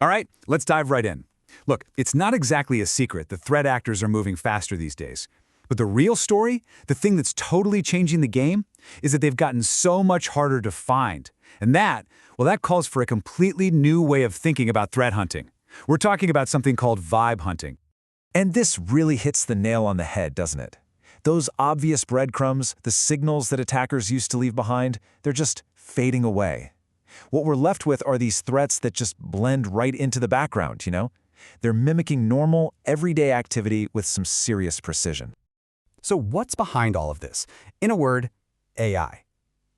All right, let's dive right in. Look, it's not exactly a secret that threat actors are moving faster these days. But the real story, the thing that's totally changing the game, is that they've gotten so much harder to find. And that calls for a completely new way of thinking about threat hunting. We're talking about something called vibe hunting. And this really hits the nail on the head, doesn't it? Those obvious breadcrumbs, the signals that attackers used to leave behind, they're just fading away. What we're left with are these threats that just blend right into the background, you know? They're mimicking normal, everyday activity with some serious precision. So what's behind all of this? In a word, AI.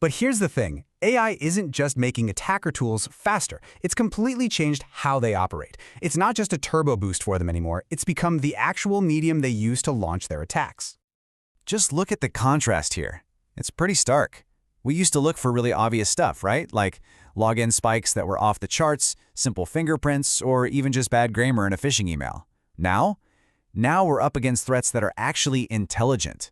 But here's the thing. AI isn't just making attacker tools faster. It's completely changed how they operate. It's not just a turbo boost for them anymore. It's become the actual medium they use to launch their attacks. Just look at the contrast here. It's pretty stark. We used to look for really obvious stuff, right? Like login spikes that were off the charts, simple fingerprints, or even just bad grammar in a phishing email. Now we're up against threats that are actually intelligent.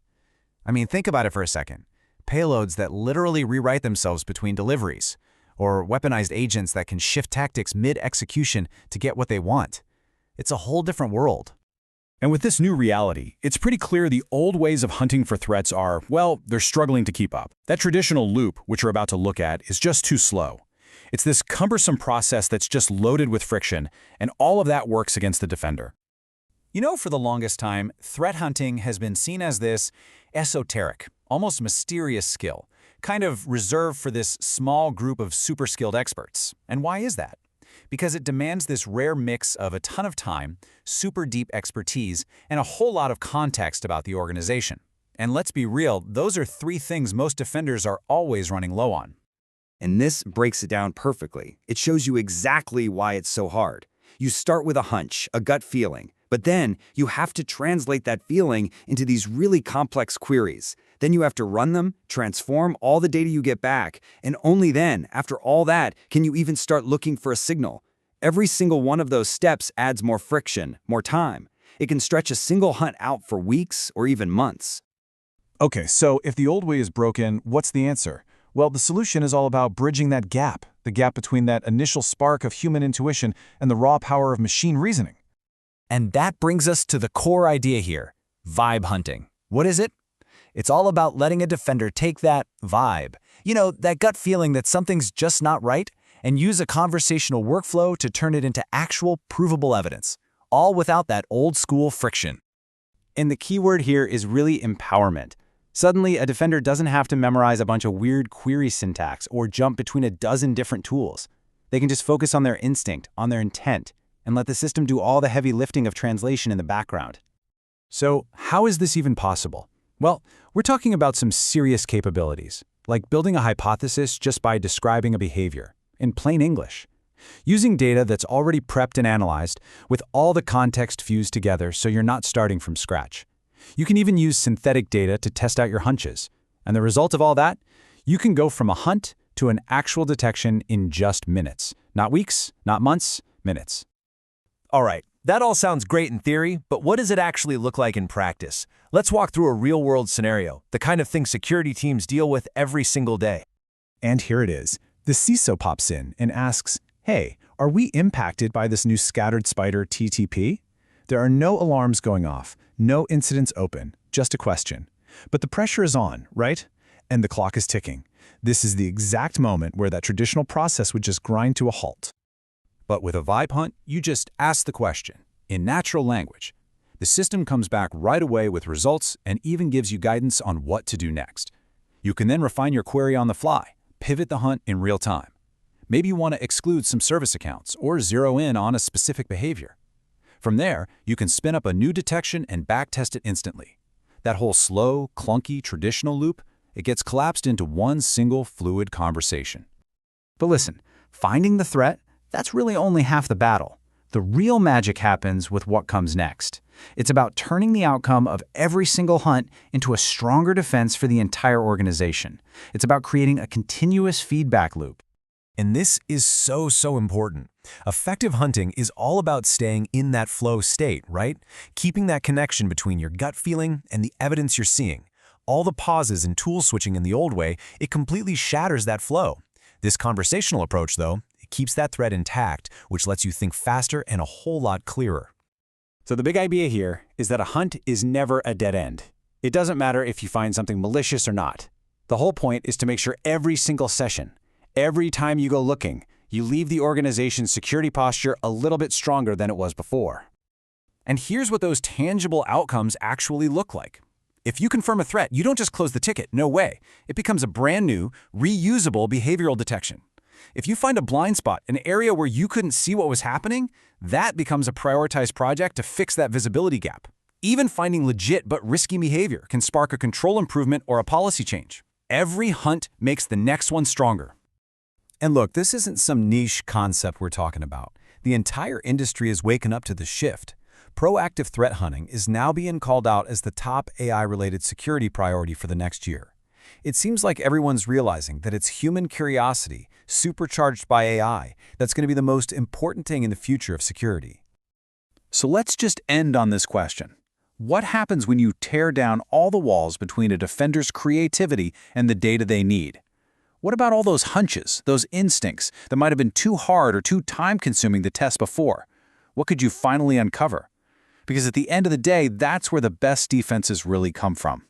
I mean, think about it for a second. Payloads that literally rewrite themselves between deliveries, or weaponized agents that can shift tactics mid-execution to get what they want. It's a whole different world. And with this new reality, it's pretty clear the old ways of hunting for threats are, well, they're struggling to keep up. That traditional loop, which we're about to look at, is just too slow. It's this cumbersome process that's just loaded with friction, and all of that works against the defender. You know, for the longest time, threat hunting has been seen as this esoteric, almost mysterious skill, kind of reserved for this small group of super skilled experts. And why is that? Because it demands this rare mix of a ton of time, super deep expertise, and a whole lot of context about the organization. And let's be real, those are three things most defenders are always running low on. And this breaks it down perfectly. It shows you exactly why it's so hard. You start with a hunch, a gut feeling, but then you have to translate that feeling into these really complex queries. Then you have to run them, transform all the data you get back, and only then, after all that, can you even start looking for a signal. Every single one of those steps adds more friction, more time. It can stretch a single hunt out for weeks or even months. Okay, so if the old way is broken, what's the answer? Well, the solution is all about bridging that gap, the gap between that initial spark of human intuition and the raw power of machine reasoning. And that brings us to the core idea here, vibe hunting. What is it? It's all about letting a defender take that vibe, that gut feeling that something's just not right, and use a conversational workflow to turn it into actual provable evidence, all without that old-school friction. And the key word here is really empowerment. Suddenly, a defender doesn't have to memorize a bunch of weird query syntax or jump between a dozen different tools. They can just focus on their instinct, on their intent, and let the system do all the heavy lifting of translation in the background. So, how is this even possible? Well, we're talking about some serious capabilities, like building a hypothesis just by describing a behavior, in plain English. Using data that's already prepped and analyzed, with all the context fused together so you're not starting from scratch. You can even use synthetic data to test out your hunches. And the result of all that? You can go from a hunt to an actual detection in just minutes. Not weeks, not months, minutes. All right, that all sounds great in theory, but what does it actually look like in practice? Let's walk through a real-world scenario, the kind of thing security teams deal with every single day. And here it is. The CISO pops in and asks, hey, are we impacted by this new scattered spider TTP? There are no alarms going off, no incidents open, just a question. But the pressure is on, right? And the clock is ticking. This is the exact moment where that traditional process would just grind to a halt. But with a vibe hunt, you just ask the question, in natural language. The system comes back right away with results and even gives you guidance on what to do next. You can then refine your query on the fly, pivot the hunt in real time. Maybe you want to exclude some service accounts or zero in on a specific behavior. From there, you can spin up a new detection and backtest it instantly. That whole slow, clunky, traditional loop, it gets collapsed into one single fluid conversation. But listen, finding the threat, that's really only half the battle. The real magic happens with what comes next. It's about turning the outcome of every single hunt into a stronger defense for the entire organization. It's about creating a continuous feedback loop. And this is so important. Effective hunting is all about staying in that flow state, right? Keeping that connection between your gut feeling and the evidence you're seeing. All the pauses and tool switching in the old way, it completely shatters that flow. This conversational approach, though, it keeps that threat intact, which lets you think faster and a whole lot clearer. So the big idea here is that a hunt is never a dead end. It doesn't matter if you find something malicious or not. The whole point is to make sure every single session, every time you go looking, you leave the organization's security posture a little bit stronger than it was before. And here's what those tangible outcomes actually look like. If you confirm a threat, you don't just close the ticket, no way. It becomes a brand new, reusable behavioral detection. If you find a blind spot, an area where you couldn't see what was happening, that becomes a prioritized project to fix that visibility gap. Even finding legit but risky behavior can spark a control improvement or a policy change. Every hunt makes the next one stronger. And look, this isn't some niche concept we're talking about. The entire industry is waking up to the shift. Proactive threat hunting is now being called out as the top AI-related security priority for the next year. It seems like everyone's realizing that it's human curiosity, supercharged by AI, that's going to be the most important thing in the future of security. So let's just end on this question. What happens when you tear down all the walls between a defender's creativity and the data they need? What about all those hunches, those instincts that might have been too hard or too time-consuming to test before? What could you finally uncover? Because at the end of the day, that's where the best defenses really come from.